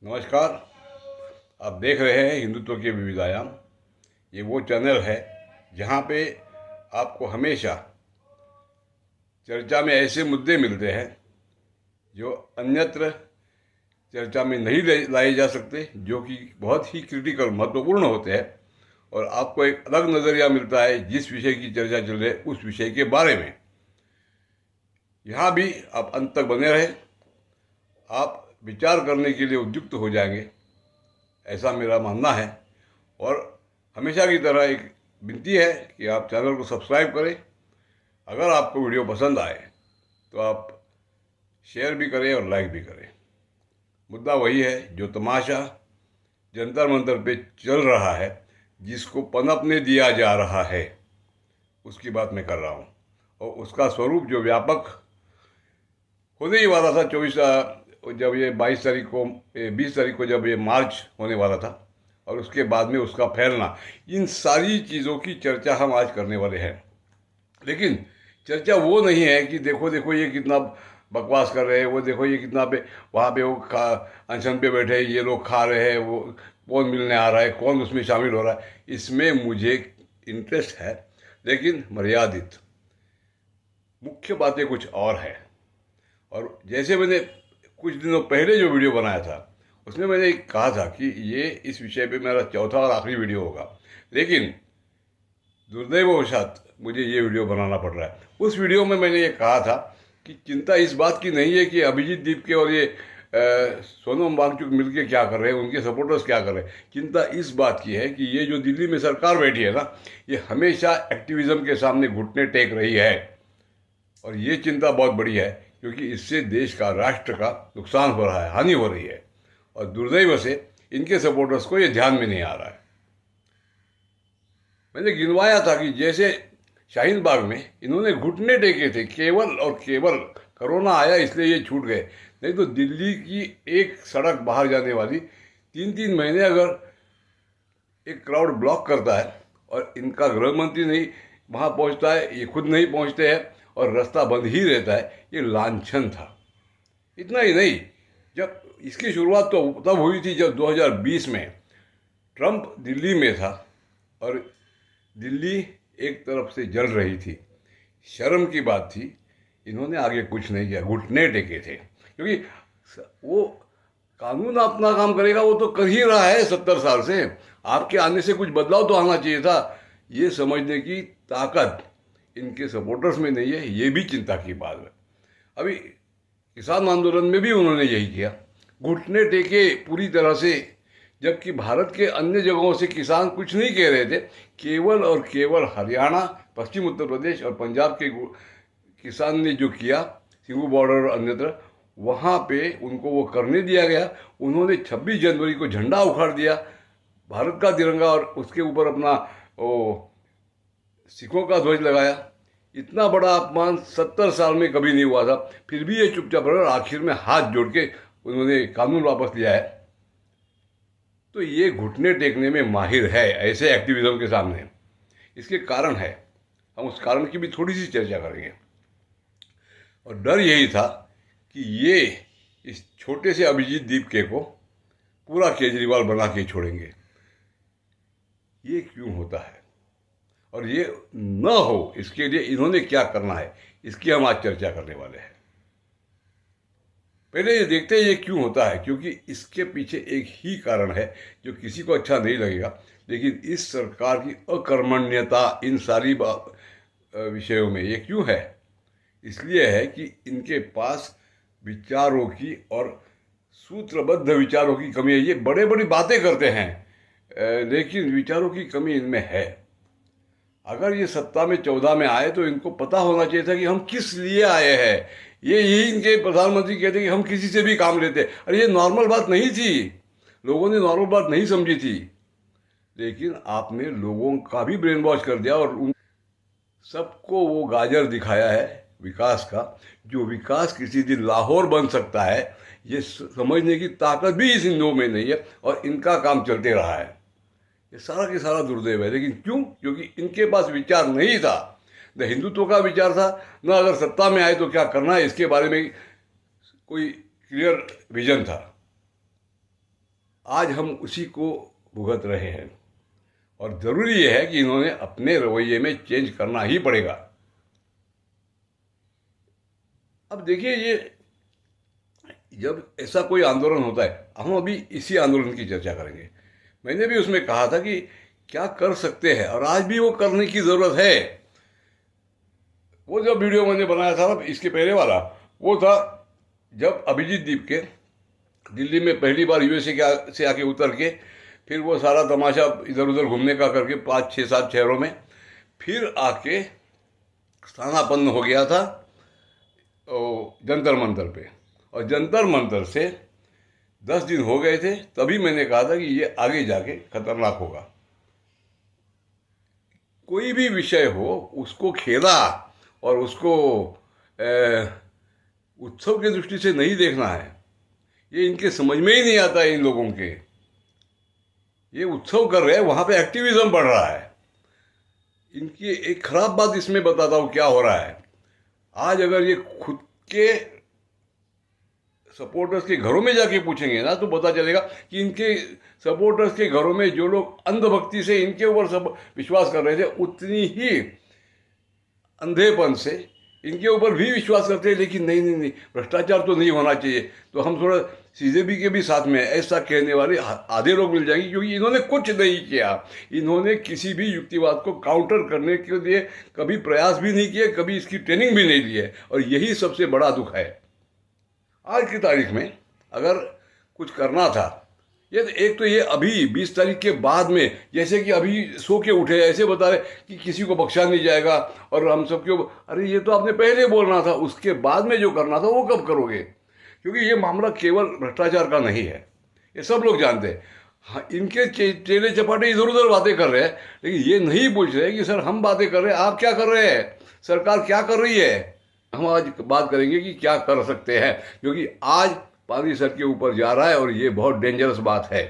नमस्कार। आप देख रहे हैं हिंदुत्व के विविध आयाम। ये वो चैनल है जहाँ पे आपको हमेशा चर्चा में ऐसे मुद्दे मिलते हैं जो अन्यत्र चर्चा में नहीं लाए जा सकते, जो कि बहुत ही क्रिटिकल महत्वपूर्ण होते हैं, और आपको एक अलग नज़रिया मिलता है जिस विषय की चर्चा चल रही है उस विषय के बारे में। यहाँ भी आप अंत तक बने रहे, आप विचार करने के लिए उद्युक्त हो जाएंगे, ऐसा मेरा मानना है। और हमेशा की तरह एक विनती है कि आप चैनल को सब्सक्राइब करें। अगर आपको वीडियो पसंद आए तो आप शेयर भी करें और लाइक भी करें। मुद्दा वही है जो तमाशा जंतर मंतर पे चल रहा है, जिसको पनपने दिया जा रहा है, उसकी बात मैं कर रहा हूँ। और उसका स्वरूप जो व्यापक होने ही वाला था 24 जब ये 22 तारीख को 20 तारीख को जब ये मार्च होने वाला था, और उसके बाद में उसका फैलना, इन सारी चीज़ों की चर्चा हम आज करने वाले हैं। लेकिन चर्चा वो नहीं है कि देखो देखो ये कितना बकवास कर रहे हैं, वो देखो ये कितना पे वहाँ पे वो अनशन पे बैठे हैं, ये लोग खा रहे हैं, वो कौन मिलने आ रहा है, कौन उसमें शामिल हो रहा है। इसमें मुझे इंटरेस्ट है, लेकिन मर्यादित। मुख्य बातें कुछ और है। और जैसे मैंने कुछ दिनों पहले जो वीडियो बनाया था, उसमें मैंने कहा था कि ये इस विषय पे मेरा चौथा और आखिरी वीडियो होगा, लेकिन दुर्दैववशात मुझे ये वीडियो बनाना पड़ रहा है। उस वीडियो में मैंने ये कहा था कि चिंता इस बात की नहीं है कि अभिजीत दीपके और ये सोनम वांगचुक मिलके क्या कर रहे हैं, उनके सपोर्टर्स क्या कर रहे हैं। चिंता इस बात की है कि ये जो दिल्ली में सरकार बैठी है ना, ये हमेशा एक्टिविज्म के सामने घुटने टेक रही है। और ये चिंता बहुत बड़ी है, क्योंकि इससे देश का, राष्ट्र का नुकसान हो रहा है, हानि हो रही है। और दुर्दैव से इनके सपोर्टर्स को ये ध्यान में नहीं आ रहा है। मैंने गिनवाया था कि जैसे शाहीन बाग में इन्होंने घुटने टेके थे, केवल और केवल कोरोना आया इसलिए ये छूट गए। नहीं तो दिल्ली की एक सड़क बाहर जाने वाली 3-3 महीने अगर एक क्राउड ब्लॉक करता है और इनका गृह मंत्री नहीं वहाँ पहुँचता है, ये खुद नहीं पहुँचते हैं और रास्ता बंद ही रहता है, ये लांछन था। इतना ही नहीं, जब इसकी शुरुआत तो तब हुई थी जब 2020 में ट्रंप दिल्ली में था और दिल्ली एक तरफ से जल रही थी। शर्म की बात थी, इन्होंने आगे कुछ नहीं किया, घुटने टेके थे। क्योंकि वो कानून अपना काम करेगा, वो तो कर ही रहा है 70 साल से। आपके आने से कुछ बदलाव तो आना चाहिए था। ये समझने की ताकत इनके सपोर्टर्स में नहीं है, ये भी चिंता की बात है। अभी किसान आंदोलन में भी उन्होंने यही किया, घुटने टेके पूरी तरह से। जबकि भारत के अन्य जगहों से किसान कुछ नहीं कह रहे थे, केवल और केवल हरियाणा, पश्चिम उत्तर प्रदेश और पंजाब के किसान ने जो किया, सिंघू बॉर्डर और अन्यत्र, वहाँ पे उनको वो करने दिया गया। उन्होंने 26 जनवरी को झंडा उखाड़ दिया, भारत का तिरंगा, और उसके ऊपर अपना वो सिखों का ध्वज लगाया। इतना बड़ा अपमान 70 साल में कभी नहीं हुआ था। फिर भी ये चुपचाप रहे और आखिर में हाथ जोड़ के उन्होंने कानून वापस लिया है। तो ये घुटने टेकने में माहिर है ऐसे एक्टिविज्म के सामने। इसके कारण है, हम उस कारण की भी थोड़ी सी चर्चा करेंगे। और डर यही था कि ये इस छोटे से अभिजीत दीपके को पूरा केजरीवाल बना के छोड़ेंगे। ये क्यों होता है और ये न हो, इसके लिए इन्होंने क्या करना है, इसकी हम आज चर्चा करने वाले हैं। पहले ये देखते हैं ये क्यों होता है, क्योंकि इसके पीछे एक ही कारण है जो किसी को अच्छा नहीं लगेगा, लेकिन इस सरकार की अकर्मण्यता इन सारी विषयों में। ये क्यों है? इसलिए है कि इनके पास विचारों की और सूत्रबद्ध विचारों की कमी है। ये बड़े बड़ी बातें करते हैं, लेकिन विचारों की कमी इनमें है। अगर ये सत्ता में 14 में आए तो इनको पता होना चाहिए था कि हम किस लिए आए हैं। यही इनके प्रधानमंत्री कहते कि हम किसी से भी काम लेते। अरे ये नॉर्मल बात नहीं थी, लोगों ने नॉर्मल बात नहीं समझी थी। लेकिन आपने लोगों का भी ब्रेन वॉश कर दिया और उन सबको वो गाजर दिखाया है विकास का। जो विकास किसी दिन लाहौर बन सकता है, ये समझने की ताकत भी इस हिंदुओं में नहीं है, और इनका काम चलते रहा है। ये सारा के सारा दुर्दैव है। लेकिन क्यों? क्योंकि इनके पास विचार नहीं था, न हिंदुत्व का विचार था, न अगर सत्ता में आए तो क्या करना है इसके बारे में कोई क्लियर विजन था। आज हम उसी को भुगत रहे हैं और ज़रूरी ये है कि इन्होंने अपने रवैये में चेंज करना ही पड़ेगा। अब देखिए, ये जब ऐसा कोई आंदोलन होता है, हम अभी इसी आंदोलन की चर्चा करेंगे। मैंने भी उसमें कहा था कि क्या कर सकते हैं और आज भी वो करने की ज़रूरत है। वो जो वीडियो मैंने बनाया था ना, इसके पहले वाला, वो था जब अभिजीत दीप के दिल्ली में पहली बार यूएसए से आके उतर के फिर वो सारा तमाशा इधर उधर घूमने का करके 5 6 7 शहरों में फिर आके स्थानापन्न हो गया था जंतर मंतर पे। और जंतर मंतर से 10 दिन हो गए थे, तभी मैंने कहा था कि ये आगे जाके खतरनाक होगा। कोई भी विषय हो, उसको खेला और उसको उत्सव की दृष्टि से नहीं देखना है। ये इनके समझ में ही नहीं आता है इन लोगों के। ये उत्सव कर रहे हैं, वहाँ पे एक्टिविज्म बढ़ रहा है। इनकी एक खराब बात इसमें बताता हूँ क्या हो रहा है। आज अगर ये खुद के सपोर्टर्स के घरों में जाके पूछेंगे ना, तो पता चलेगा कि इनके सपोर्टर्स के घरों में जो लोग अंधभक्ति से इनके ऊपर सब विश्वास कर रहे थे, उतनी ही अंधेपन से इनके ऊपर भी विश्वास करते हैं। लेकिन नहीं नहीं नहीं, भ्रष्टाचार तो नहीं होना चाहिए। तो हम थोड़ा सीजेपी के भी साथ में ऐसा कहने वाले आधे लोग मिल जाएंगे, क्योंकि इन्होंने कुछ नहीं किया। इन्होंने किसी भी युक्तिवाद को काउंटर करने के लिए कभी प्रयास भी नहीं किए, कभी इसकी ट्रेनिंग भी नहीं ली है। और यही सबसे बड़ा दुख है। आज की तारीख में अगर कुछ करना था, ये एक तो ये अभी 20 तारीख के बाद में, जैसे कि अभी सो के उठे ऐसे बता रहे कि किसी को बख्शा नहीं जाएगा और हम सबको, अरे ये तो आपने पहले बोलना था। उसके बाद में जो करना था वो कब करोगे? क्योंकि ये मामला केवल भ्रष्टाचार का नहीं है, ये सब लोग जानते हैं। हाँ, इनके चेले चपाटे इधर उधर बातें कर रहे हैं, लेकिन ये नहीं पूछ रहे कि सर हम बातें कर रहे हैं, आप क्या कर रहे हैं, सरकार क्या कर रही है। हम आज बात करेंगे कि क्या कर सकते हैं, क्योंकि आज पानी सर के ऊपर जा रहा है और ये बहुत डेंजरस बात है।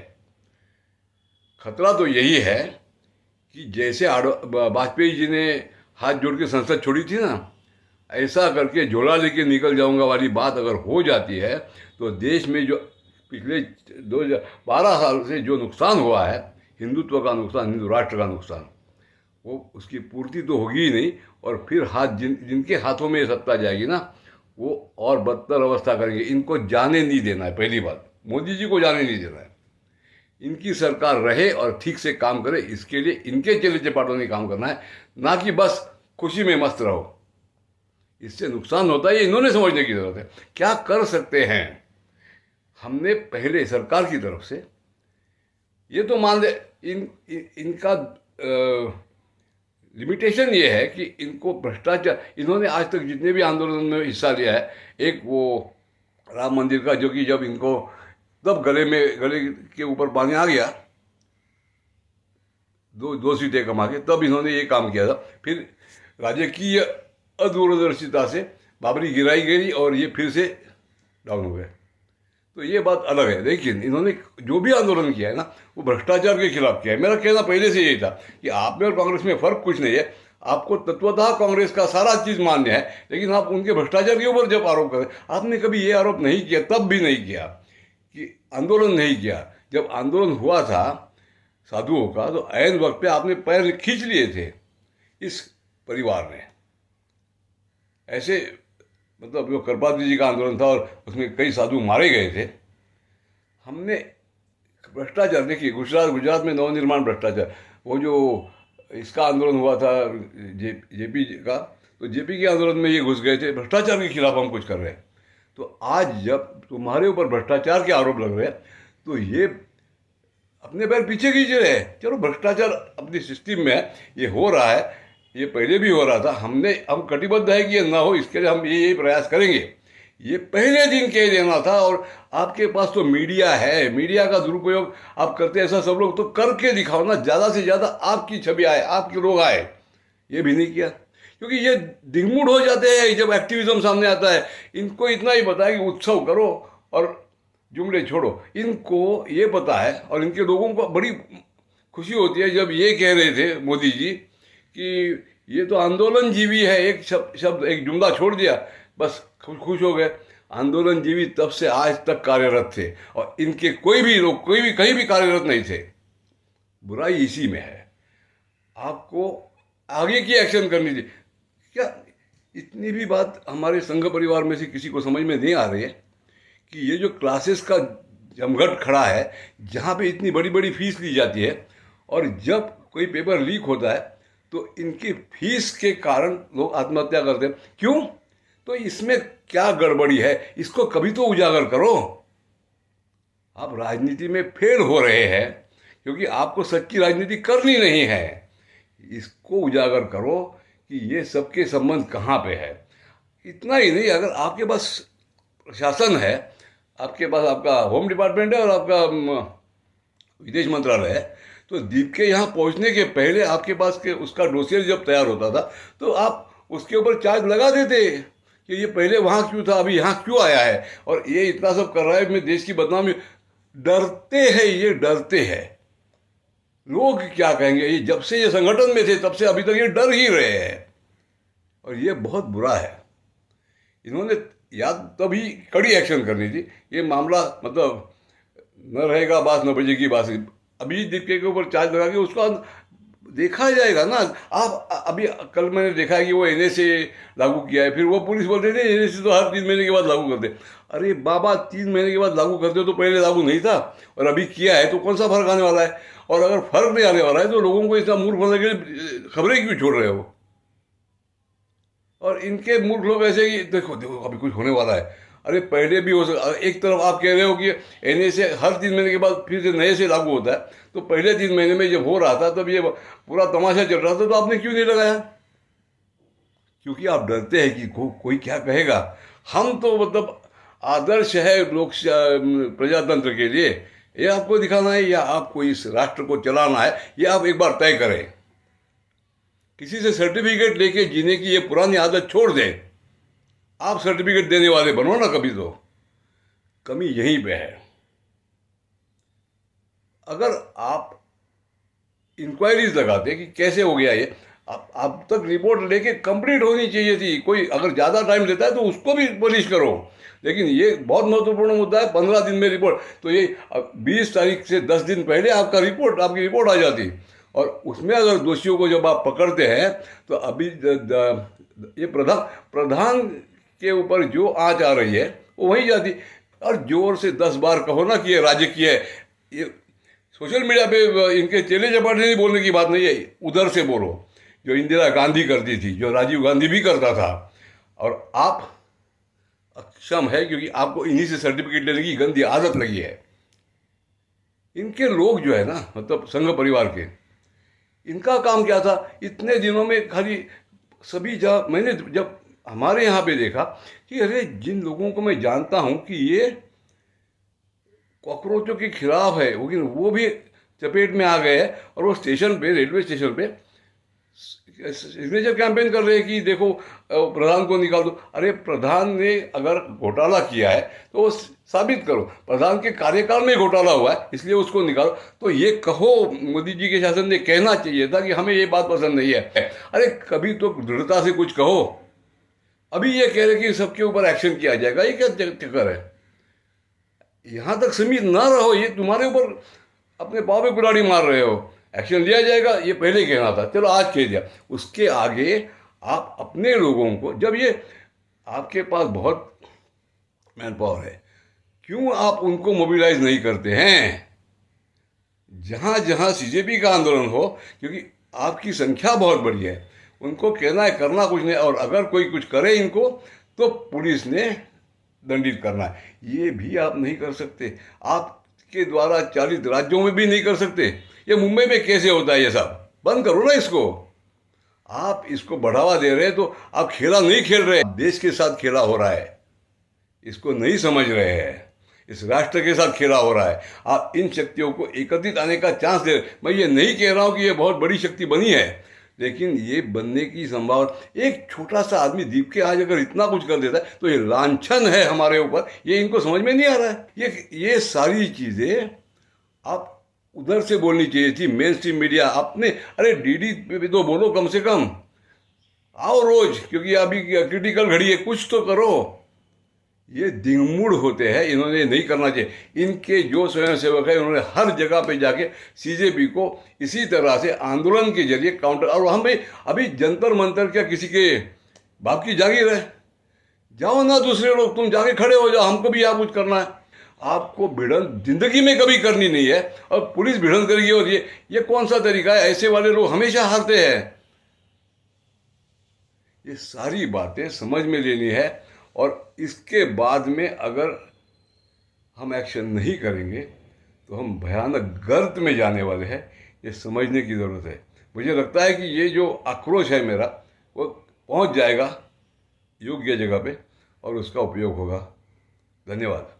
खतरा तो यही है कि जैसे वाजपेयी जी ने हाथ जोड़ के संसद छोड़ी थी ना, ऐसा करके झोला लेके निकल जाऊंगा वाली बात अगर हो जाती है, तो देश में जो पिछले 2012 साल से जो नुकसान हुआ है, हिंदुत्व का नुकसान, हिंदू राष्ट्र का नुकसान, वो उसकी पूर्ति तो होगी ही नहीं। और फिर जिनके हाथों में सत्ता जाएगी ना, वो और बदतर अवस्था करेंगे। इनको जाने नहीं देना है। पहली बात, मोदी जी को जाने नहीं देना है। इनकी सरकार रहे और ठीक से काम करे, इसके लिए इनके चेले चपाटों ने काम करना है, ना कि बस खुशी में मस्त रहो। इससे नुकसान होता है, ये इन्होंने समझने की जरूरत है। क्या कर सकते हैं? हमने पहले सरकार की तरफ से ये तो मान ले, इनका लिमिटेशन ये है कि इनको भ्रष्टाचार, इन्होंने आज तक जितने भी आंदोलन में हिस्सा लिया है, एक वो राम मंदिर का, जो कि जब इनको तब गले के ऊपर पानी आ गया, दो सीटें कमा के, तब इन्होंने ये काम किया था। फिर राजकीय अदूरदर्शिता से बाबरी गिराई गई और ये फिर से डाउन हो गए। तो ये बात अलग है। लेकिन इन्होंने जो भी आंदोलन किया है ना, वो भ्रष्टाचार के खिलाफ किया है। मेरा कहना पहले से यही था कि आप में और कांग्रेस में फर्क कुछ नहीं है। आपको तत्वतः कांग्रेस का सारा चीज़ मान्य है, लेकिन आप उनके भ्रष्टाचार के ऊपर जब आरोप करें, आपने कभी ये आरोप नहीं किया, तब भी नहीं किया कि आंदोलन नहीं किया। जब आंदोलन हुआ था साधुओं का, तो ऐन वक्त पे आपने पैर खींच लिए थे इस परिवार ने। ऐसे मतलब जो करपात्री जी का आंदोलन था और उसमें कई साधु मारे गए थे। हमने भ्रष्टाचार देखिए, गुजरात में नवनिर्माण भ्रष्टाचार, वो जो इसका आंदोलन हुआ था जेपी का, तो जेपी के आंदोलन में ये घुस गए थे। भ्रष्टाचार के खिलाफ हम कुछ कर रहे हैं। तो आज जब तुम्हारे ऊपर भ्रष्टाचार के आरोप लग रहे हैं, तो ये अपने पैर पीछे खींच रहे हैं। चलो, भ्रष्टाचार अपनी सिस्टम में ये हो रहा है, ये पहले भी हो रहा था। हम कटिबद्ध है कि ये ना हो, इसके लिए हम यही प्रयास करेंगे। ये पहले दिन कह देना था। और आपके पास तो मीडिया है, मीडिया का दुरुपयोग आप करते हैं, ऐसा सब लोग तो करके दिखाओ ना, ज़्यादा से ज़्यादा आपकी छवि आए, आपके लोग आए। ये भी नहीं किया, क्योंकि ये दिग्मूढ़ हो जाते हैं जब एक्टिविज्म सामने आता है। इनको इतना ही पता है कि उत्सव करो और जुमले छोड़ो। इनको ये पता है, और इनके लोगों को बड़ी खुशी होती है जब ये कह रहे थे मोदी जी कि ये तो आंदोलन जीवी है, एक शब्द एक जुमला छोड़ दिया, बस खुश हो गए। आंदोलनजीवी तब से आज तक कार्यरत थे और इनके कोई भी लोग कोई भी कहीं भी कार्यरत नहीं थे। बुराई इसी में है। आपको आगे की एक्शन करनी चाहिए। क्या इतनी भी बात हमारे संघ परिवार में से किसी को समझ में नहीं आ रही है कि ये जो क्लासेस का जमघट खड़ा है, जहाँ पे इतनी बड़ी बड़ी फीस ली जाती है, और जब कोई पेपर लीक होता है तो इनकी फीस के कारण लोग आत्महत्या करते हैं। क्यों? तो इसमें क्या गड़बड़ी है, इसको कभी तो उजागर करो। आप राजनीति में फेल हो रहे हैं क्योंकि आपको सच्ची राजनीति करनी नहीं है। इसको उजागर करो कि ये सबके संबंध कहाँ पे है। इतना ही नहीं, अगर आपके पास प्रशासन है, आपके पास आपका होम डिपार्टमेंट है और आपका विदेश मंत्रालय है, तो दीप के यहाँ पहुँचने के पहले आपके पास के उसका डोसियर जब तैयार होता था तो आप उसके ऊपर चार्ज लगा देते कि ये पहले वहाँ क्यों था, अभी यहाँ क्यों आया है, और ये इतना सब कर रहा है, मैं देश की बदनामी। डरते हैं, ये डरते हैं। लोग क्या कहेंगे, ये जब से ये संगठन में थे तब से अभी तक ये डर ही रहे हैं, और ये बहुत बुरा है। इन्होंने या तभी कड़ी एक्शन करनी थी। ये मामला मतलब न रहेगा बात न बजेगी बात। अभी दीपिका के ऊपर चार्ज लगा के उसको देखा जाएगा ना। आप अभी कल मैंने देखा है कि वो एनएसए लागू किया है, फिर वो पुलिस बोलते थे एनएसए तो हर 3 महीने के बाद लागू करते। अरे बाबा, 3 महीने के बाद लागू करते हो तो पहले लागू नहीं था, और अभी किया है तो कौन सा फर्क आने वाला है? और अगर फर्क नहीं आने वाला है तो लोगों को इतना मूर्ख बनने के लिए खबरें क्यों छोड़ रहे हो? और इनके मूर्ख लोग ऐसे कि देखो देखो अभी कुछ होने वाला है। अरे पहले भी हो सकता। एक तरफ आप कह रहे हो कि एनएसए हर 3 महीने के बाद फिर से नए से लागू होता है, तो पहले 3 महीने में जब हो रहा था तब ये पूरा तमाशा चल रहा था, तो आपने क्यों नहीं लगाया? क्योंकि आप डरते हैं कि कोई क्या कहेगा। हम तो मतलब आदर्श है लोक प्रजातंत्र के लिए। ये आपको दिखाना है या आपको इस राष्ट्र को चलाना है, ये आप एक बार तय करें। किसी से सर्टिफिकेट लेके जीने की ये पुरानी आदत छोड़ दें। आप सर्टिफिकेट देने वाले बनो ना कभी। तो कमी यहीं पे है। अगर आप इंक्वायरीज लगाते कि कैसे हो गया ये, अब तक रिपोर्ट लेके कंप्लीट होनी चाहिए थी। कोई अगर ज़्यादा टाइम लेता है तो उसको भी पनिश करो, लेकिन ये बहुत महत्वपूर्ण मुद्दा है। 15 दिन में रिपोर्ट, तो ये 20 तारीख से 10 दिन पहले आपकी रिपोर्ट आ जाती, और उसमें अगर दोषियों को जब आप पकड़ते हैं तो अभी ये प्रधान के ऊपर जो आँच आ रही है वो वहीं जाती। और जोर से 10 बार कहो ना कि ये राजकीय है। ये सोशल मीडिया पे इनके चेले चपाटे नहीं बोलने की बात नहीं है, उधर से बोलो जो इंदिरा गांधी करती थी, जो राजीव गांधी भी करता था। और आप अक्षम है क्योंकि आपको इन्हीं से सर्टिफिकेट लेने की गंदी आदत लगी है। इनके लोग जो है ना, मतलब संघ परिवार के, इनका काम क्या था इतने दिनों में? खाली सभी जगह मैंने जब हमारे यहाँ पे देखा कि अरे जिन लोगों को मैं जानता हूँ कि ये कॉकरोचों के खिलाफ है, लेकिन वो भी चपेट में आ गए हैं, और वो स्टेशन पे, रेलवे स्टेशन पे सिग्नेचर कैंपेन कर रहे हैं कि देखो प्रधान को निकाल दो। अरे प्रधान ने अगर घोटाला किया है तो वो साबित करो। प्रधान के कार्यकाल में घोटाला हुआ है इसलिए उसको निकालो। तो ये कहो, मोदी जी के शासन ने कहना चाहिए था कि हमें ये बात पसंद नहीं है। अरे कभी तो दृढ़ता से कुछ कहो। अभी ये कह रहे कि सबके ऊपर एक्शन किया जाएगा, ये क्या चक्कर है? यहाँ तक सीमित ना रहो, ये तुम्हारे ऊपर अपने पाँव पे कुल्हाड़ी मार रहे हो। एक्शन लिया जाएगा ये पहले ही कहना था, चलो आज कह दिया। उसके आगे आप अपने लोगों को, जब ये आपके पास बहुत मैन पावर है, क्यों आप उनको मोबिलाइज नहीं करते हैं? जहाँ जहाँ सीजेपी का आंदोलन हो, क्योंकि आपकी संख्या बहुत बड़ी है, उनको कहना है करना कुछ नहीं, और अगर कोई कुछ करे इनको तो पुलिस ने दंडित करना है। ये भी आप नहीं कर सकते। आपके द्वारा 40 राज्यों में भी नहीं कर सकते। ये मुंबई में कैसे होता है? ये सब बंद करो ना इसको। आप इसको बढ़ावा दे रहे हैं तो आप खेला नहीं खेल रहे, देश के साथ खेला हो रहा है। इसको नहीं समझ रहे हैं। इस राष्ट्र के साथ खेला हो रहा है। आप इन शक्तियों को एकत्रित आने का चांस दे रहे। मैं ये नहीं कह रहा हूँ कि ये बहुत बड़ी शक्ति बनी है, लेकिन ये बनने की संभावना, एक छोटा सा आदमी दीप के आज अगर इतना कुछ कर देता है तो ये लांछन है हमारे ऊपर। ये इनको समझ में नहीं आ रहा है। ये सारी चीज़ें आप उधर से बोलनी चाहिए थी, मेन स्ट्रीम मीडिया। आपने अरे डीडी पे तो बोलो कम से कम, आओ रोज, क्योंकि अभी क्रिटिकल घड़ी है, कुछ तो करो। ये दिंगमुड़ होते हैं, इन्होंने ये नहीं करना चाहिए। इनके जो स्वयंसेवक है उन्होंने हर जगह पे जाके सीजेपी को इसी तरह से आंदोलन के जरिए काउंटर, और हम भी अभी जंतर मंतर क्या किसी के बाप की जागीर है? जाओ ना दूसरे लोग, तुम जाके खड़े हो जाओ, हमको भी यहाँ कुछ करना है। आपको भिड़न जिंदगी में कभी करनी नहीं है और पुलिस भिड़न करेगी, और ये कौन सा तरीका है? ऐसे वाले लोग हमेशा हारते हैं। ये सारी बातें समझ में लेनी है, और इसके बाद में अगर हम एक्शन नहीं करेंगे तो हम भयानक गर्त में जाने वाले हैं। ये समझने की ज़रूरत है। मुझे लगता है कि ये जो आक्रोश है मेरा, वो पहुंच जाएगा योग्य जगह पे और उसका उपयोग होगा। धन्यवाद।